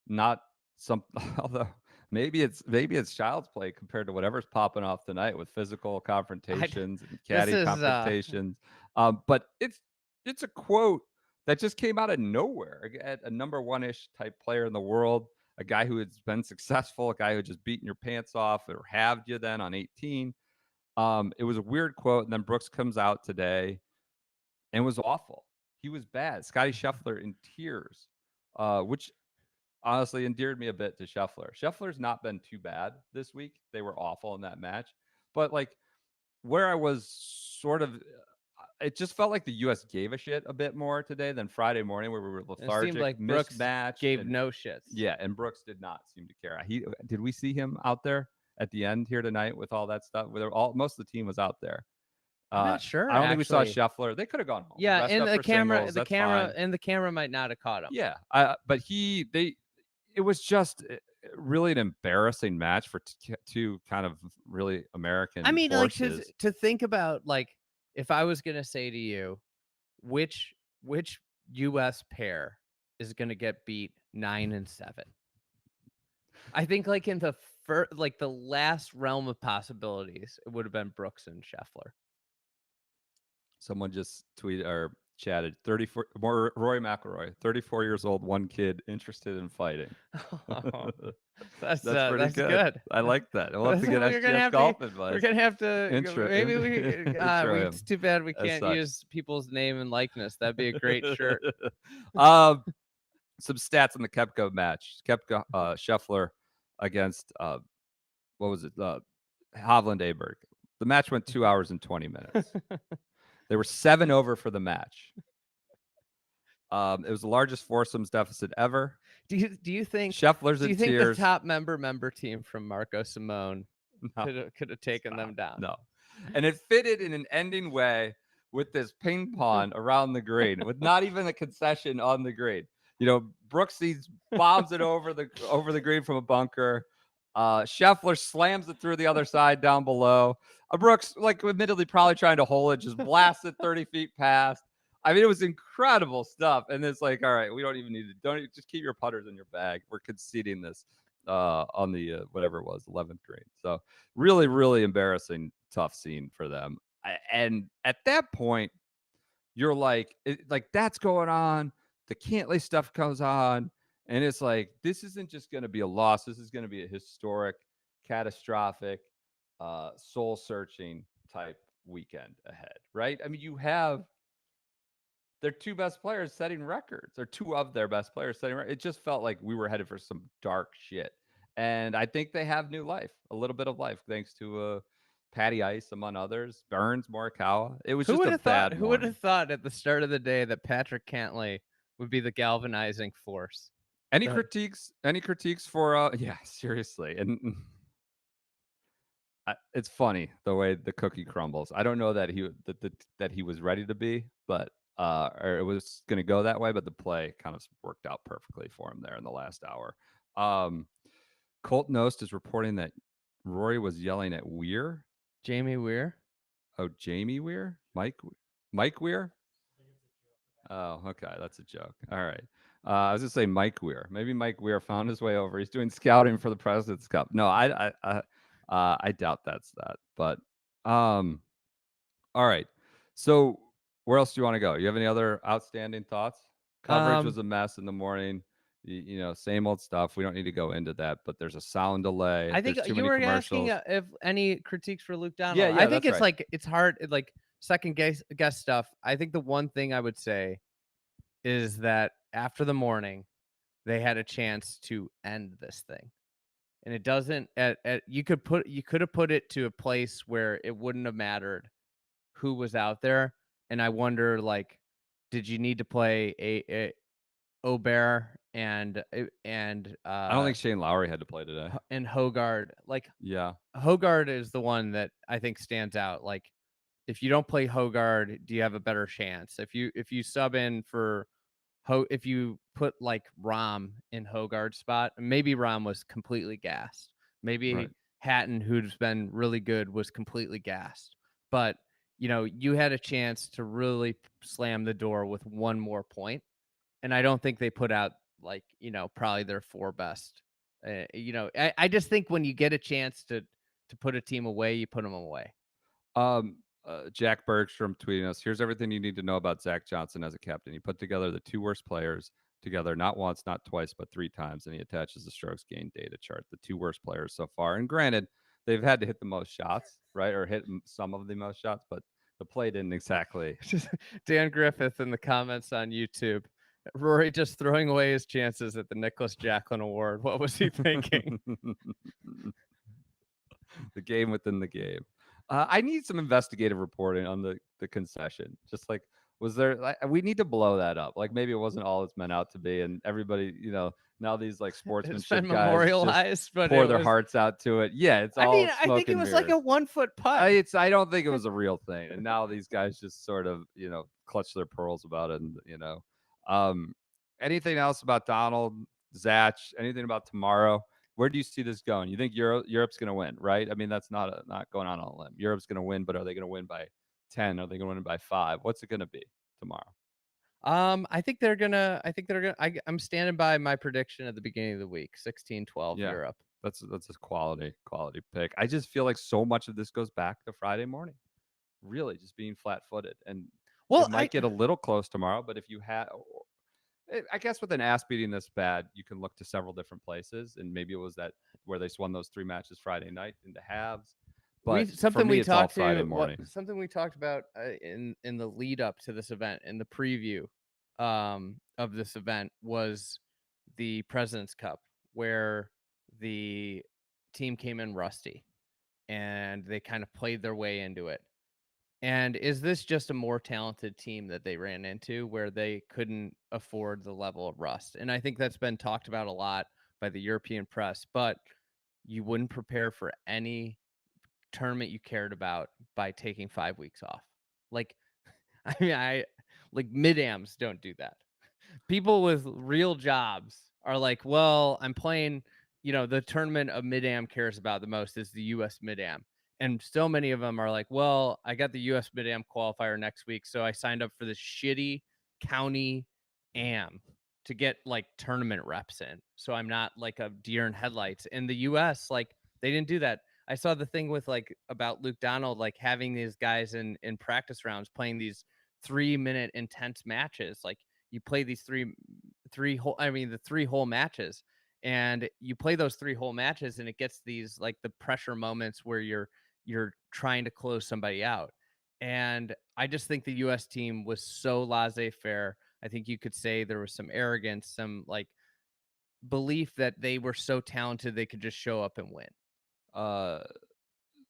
not some, although maybe it's child's play compared to whatever's popping off tonight with physical confrontations and caddy confrontations. But it's a quote that just came out of nowhere at a number one-ish type player in the world, a guy who has been successful, a guy who just beaten your pants off or halved you then on 18. It was a weird quote, and then Brooks comes out today and was awful. He was bad. Scotty Scheffler in tears, which honestly endeared me a bit to Scheffler. Scheffler's not been too bad this week. They were awful in that match. But like where I was sort of, it just felt like the U.S. gave a shit a bit more today than Friday morning where we were lethargic, it seemed like Brooks gave no shits. Yeah, and Brooks did not seem to care. Did we see him out there at the end here tonight with all that stuff? Most of the team was out there. I'm not sure. I don't think we saw Scheffler. They could have gone home. Yeah, and the camera might not have caught him. Yeah, but it was just really an embarrassing match for two kind of really American. Horses. Like to think about, like, if I was gonna say to you, which U.S. pair is gonna get beat 9-7? I think like in the the last realm of possibilities, it would have been Brooks and Scheffler. Someone just tweeted or chatted 34 more Rory McIlroy, 34 years old, one kid, interested in fighting. Oh, that's pretty good. I like that. We'll have to get SGS golf advice. We're gonna have to maybe we it's too bad we can't use people's name and likeness. That'd be a great shirt. Some stats on the Koepka match. Koepka Scheffler against what was it? Hovland Aberg. The match went 2 hours and 20 minutes. They were 7 over for the match. It was the largest foursomes deficit ever. Do you think Scheffler's in tears? Do you think the top member team from Marco Simone could have taken them down? No. And it fitted in an ending way with this ping pong around the green, with not even a concession on the green. Brooks bombs it over the green from a bunker. Scheffler slams it through the other side down below. Brooks, like, admittedly probably trying to hole it, just blasts it 30 feet past. It was incredible stuff. And it's like, all right, we don't even need to. Just keep your putters in your bag. We're conceding this on the whatever it was, 11th green. So really, really embarrassing, tough scene for them. And at that point, you're like that's going on. The Cantlay stuff comes on. And it's like, this isn't just going to be a loss. This is going to be a historic, catastrophic, soul-searching type weekend ahead, right? You have their two best players setting records, or two of their best players setting records. It just felt like we were headed for some dark shit. And I think they have new life, a little bit of life, thanks to Patty Ice, among others, Burns, Morikawa. It was just a bad Who would have thought at the start of the day that Patrick Cantlay would be the galvanizing force? Any critiques for yeah, seriously. And it's funny the way the cookie crumbles. I don't know that he was ready to be, but or it was going to go that way, but the play kind of worked out perfectly for him there in the last hour. Colt Knost is reporting that Rory was yelling at Weir. Jamie Weir? Oh, Jamie Weir? Mike Weir? Oh, okay. That's a joke. All right. I was going to say Mike Weir. Maybe Mike Weir found his way over. He's doing scouting for the President's Cup. No, I doubt that's that. But all right. So where else do you want to go? You have any other outstanding thoughts? Coverage was a mess in the morning. Same old stuff. We don't need to go into that, but there's a sound delay. I think you were asking if any critiques for Luke Donald. Yeah, I think it's right. Like it's hard, like second guess stuff. I think the one thing I would say is that after the morning, they had a chance to end this thing. And it doesn't you could have put it to a place where it wouldn't have mattered who was out there. And I wonder, like, did you need to play a Aubert and I don't think Shane Lowry had to play today. and Hogard? Like, Yeah. Hogard is the one that I think stands out. Like, if you don't play Hogard, do you have a better chance? If you sub in for if you put like Rahm in Hogard's spot, maybe Rahm was completely gassed. Maybe Right. Hatton, who's been really good, was completely gassed. But you had a chance to really slam the door with one more point, and I don't think they put out like probably their 4 best. I just think when you get a chance to put a team away, you put them away. Jack Bergstrom tweeting us, here's everything you need to know about Zach Johnson as a captain. He put together the 2 worst players together, not once, not twice, but 3 times, and he attaches the strokes gained data chart. The 2 worst players so far. And granted, they've had to hit the most shots, right? Or hit some of the most shots, but the play didn't exactly. Dan Griffith in the comments on YouTube. Rory just throwing away his chances at the Nicholas Jacklin Award. What was he thinking? The game within the game. I need some investigative reporting on the concession. Just like, was there? We need to blow that up. Like maybe it wasn't all it's meant out to be, and everybody, now these like sportsmanship guys memorialized, but pour their hearts out to it. Yeah, it's all. I mean, I think it was like a 1-foot putt. I don't think it was a real thing, and now these guys just sort of clutch their pearls about it. And anything else about Donald, Zach? Anything about tomorrow? Where do you see this going? You think Europe's going to win, right? I mean, that's not going on a limb. Europe's going to win, but are they going to win by 10? Are they going to win by 5? What's it going to be tomorrow? I think they're gonna. I'm standing by my prediction at the beginning of the week. 16-12 Europe. That's a quality pick. I just feel like so much of this goes back to Friday morning. Really, just being flat-footed, and it might get a little close tomorrow. But if you have, I guess with an ass beating this bad, you can look to several different places, and maybe it was that where they won those 3 matches Friday night into halves. But something we talked about in the lead up to this event, in the preview of this event, was the President's Cup, where the team came in rusty and they kind of played their way into it. And is this just a more talented team that they ran into where they couldn't afford the level of rust? And I think that's been talked about a lot by the European press, but you wouldn't prepare for any tournament you cared about by taking 5 weeks off. Like, I mean, mid-ams don't do that. People with real jobs are like, well, I'm playing, the tournament a mid-am cares about the most is the US mid-am. And so many of them are like, well, I got the US mid-am qualifier next week, so I signed up for this shitty county am to get like tournament reps in. So I'm not like a deer in headlights. In the US, like, they didn't do that. I saw the thing with about Luke Donald, like having these guys in practice rounds playing these 3-minute intense matches. Like, you play these the 3 whole matches, and you play those 3 whole matches, and it gets these like the pressure moments where you're trying to close somebody out. And I just think the US team was so laissez-faire. I think you could say there was some arrogance, some like belief that they were so talented they could just show up and win.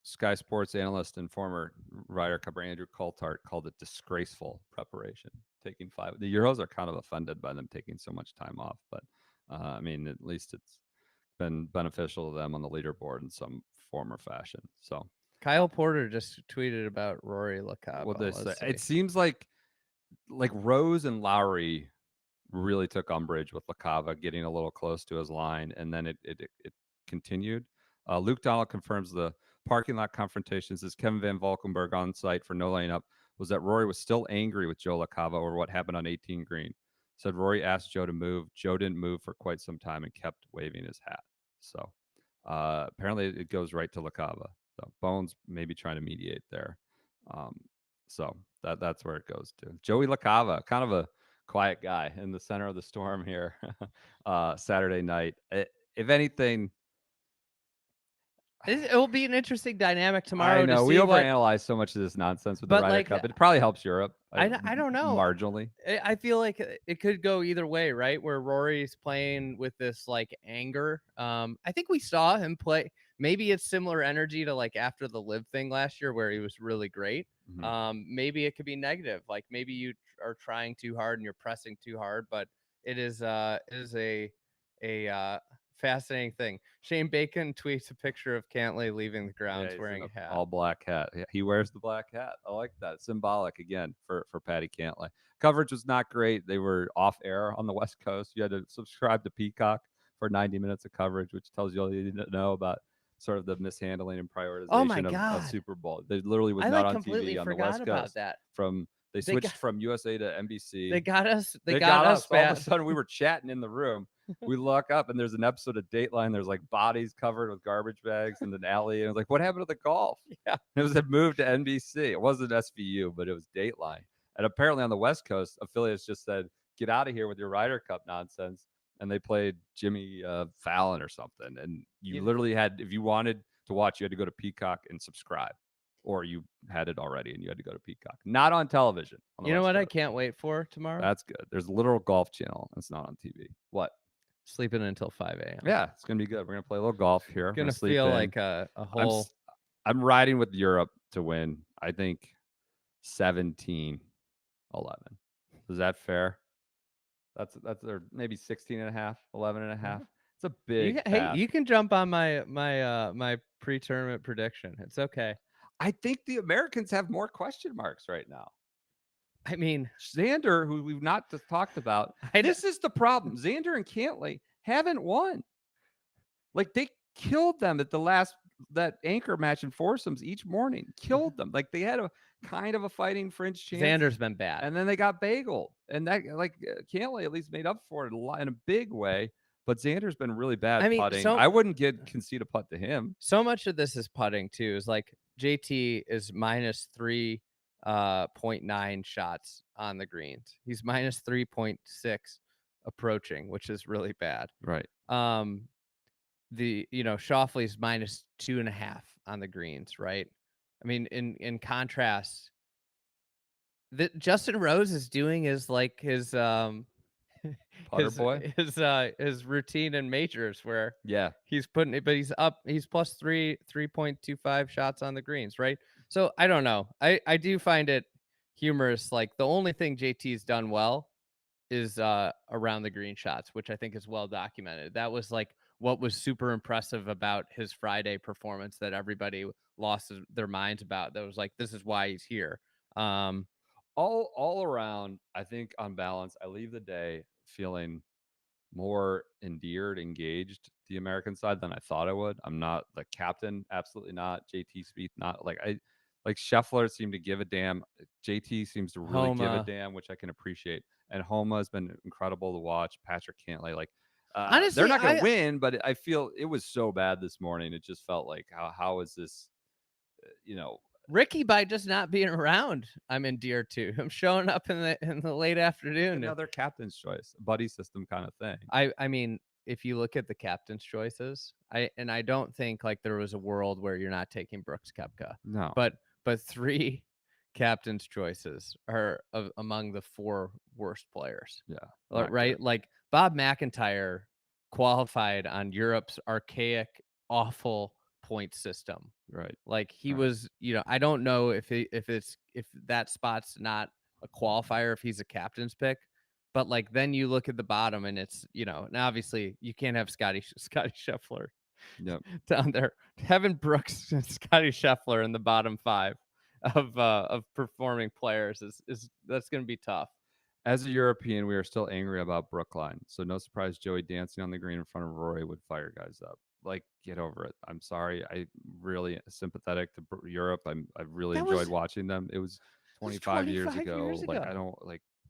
Sky Sports analyst and former Ryder Cup Andrew Coulthard called it disgraceful preparation. Taking 5. The Euros are kind of offended by them taking so much time off, but I mean, at least it's been beneficial to them on the leaderboard in some form or fashion. So Kyle Porter just tweeted about Rory LaCava. What they say? It seems like Rose and Lowry really took umbrage with LaCava getting a little close to his line, and then it continued. Luke Donald confirms the parking lot confrontations as Kevin Van Valkenburg on site for no laying up was that Rory was still angry with Joe LaCava over what happened on 18 green. Said Rory asked Joe to move. Joe didn't move for quite some time and kept waving his hat. So apparently it goes right to LaCava. So Bones maybe trying to mediate there. So that's where it goes to. Joey LaCava, kind of a quiet guy in the center of the storm here Saturday night. If anything, it will be an interesting dynamic tomorrow. I know to see we overanalyze so much of this nonsense with the Ryder Cup. It probably helps Europe. I don't know. Marginally. I feel like it could go either way, right? Where Rory's playing with this like anger. I think we saw him play. Maybe it's similar energy to like after the live thing last year where he was really great. Maybe it could be negative. Like maybe you are trying too hard and you're pressing too hard, but it is a fascinating thing. Shane Bacon tweets a picture of Cantlay leaving the grounds wearing a hat. All black hat. Yeah, he wears the black hat. I like that. Symbolic again for Patty Cantlay. Coverage was not great. They were off air on the West Coast. You had to subscribe to Peacock for 90 minutes of coverage, which tells you all you need to know about sort of the mishandling and prioritization of Super Bowl. They literally was not on TV on the West Coast. They switched from USA to NBC. They got us. They got us. All of a sudden, we were chatting in the room. We look up and there's an episode of Dateline. There's like bodies covered with garbage bags in an alley. And it was like, what happened to the golf? Yeah. It was moved to NBC. It wasn't SVU, but it was Dateline. And apparently on the West Coast, affiliates just said, get out of here with your Ryder Cup nonsense. And they played Jimmy Fallon or something. And you literally had, if you wanted to watch, you had to go to Peacock and subscribe. Or you had it already and you had to go to Peacock. Not on television. You know what I can't wait for tomorrow? That's good. There's a literal golf channel. It's not on TV. What? Sleeping until 5 a.m. Yeah, it's going to be good. We're going to play a little golf here. Going to feel like a whole... I'm riding with Europe to win. I think 17-11. Is that fair? That's or maybe 16 and a half, 11 and a half. It's a big Hey, you can jump on my pre-tournament prediction. It's okay. I think the Americans have more question marks right now. I mean, Xander, who we've not talked about, this is the problem. Xander and Cantlay haven't won. Like they killed them at that anchor match in foursomes each morning. Killed them. Like they had a kind of a fighting fringe chance. Xander's been bad, and then they got bageled. And that Cantlay at least made up for it in a big way. But Xander's been really bad putting. I wouldn't concede a putt to him. So much of this is putting too. Is like JT is minus 3.9 shots on the greens. He's minus 3.6 approaching, which is really bad. Right. Schauffele's minus 2.5 on the greens. Right. I mean, in contrast, that Justin Rose is doing is like his his routine in majors where he's putting it, but he's plus 3.25 shots on the greens, right? So I don't know. I do find it humorous. Like the only thing JT's done well is around the green shots, which I think is well documented. That was like what was super impressive about his Friday performance that everybody lost their minds about. That was like, this is why he's here. All around, I think on balance, I leave the day feeling more endeared, engaged the American side than I thought I would. I'm not the captain, absolutely not. JT Spieth, not like Scheffler seemed to give a damn. JT seems to really give a damn, which I can appreciate. And Homa has been incredible to watch. Patrick Cantlay, honestly, they're not going to win, but I feel it was so bad this morning. It just felt like how is this, Ricky, by just not being around, I'm endeared to. I'm showing up in the late afternoon. Another captain's choice, buddy system kind of thing. I mean, if you look at the captain's choices, I don't think like there was a world where you're not taking Brooks Koepka. No. But 3 captain's choices are among the 4 worst players. Yeah. Right? Good. Like Bob McIntyre qualified on Europe's archaic, awful point system. Right. Like he was, I don't know if that spot's not a qualifier, if he's a captain's pick, but like then you look at the bottom and it's, now obviously you can't have Scotty Scheffler down there. Having Brooks and Scotty Scheffler in the bottom 5 of performing players is that's going to be tough. As a European, we are still angry about Brookline. So no surprise Joey dancing on the green in front of Rory would fire guys up. Like, get over it. I'm sorry. I really sympathetic to Europe. I've really enjoyed watching them. It was 25 years ago. Like, I don't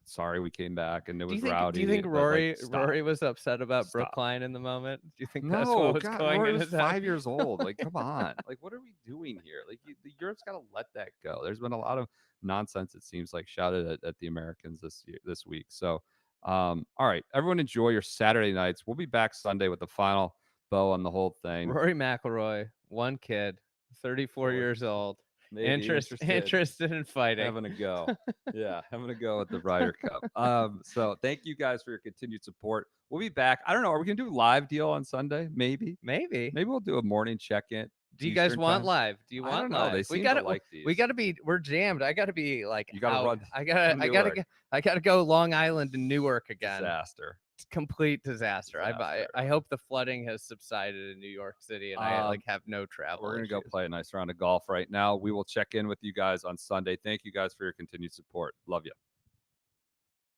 sorry we came back and it was rowdy. Do you think Rory was upset about Brookline in the moment? Do you think that's what was going Rory in was his 5 years old. Like, come on. Like, what are we doing here? Like, the Europe's got to let that go. There's been a lot of nonsense, it seems like, shouted at the Americans this week. So, all right, everyone enjoy your Saturday nights. We'll be back Sunday with the final bow on the whole thing. Rory McIlroy, one kid, 34 years old. interested in fighting. Having a go. Yeah, having a go at the Ryder Cup. So thank you guys for your continued support. We'll be back. I don't know. Are we gonna do a live deal on Sunday? Maybe we'll do a morning check-in. Do you guys want time. live? Do you want I don't know. live? They seem to like these. We gotta be. We're jammed. I gotta be like. You gotta run. I gotta go Long Island to Newark again. Disaster. It's complete disaster. I hope the flooding has subsided in New York City and I have no travel. We're gonna go play a nice round of golf right now. We will check in with you guys on Sunday. Thank you guys for your continued support. Love you.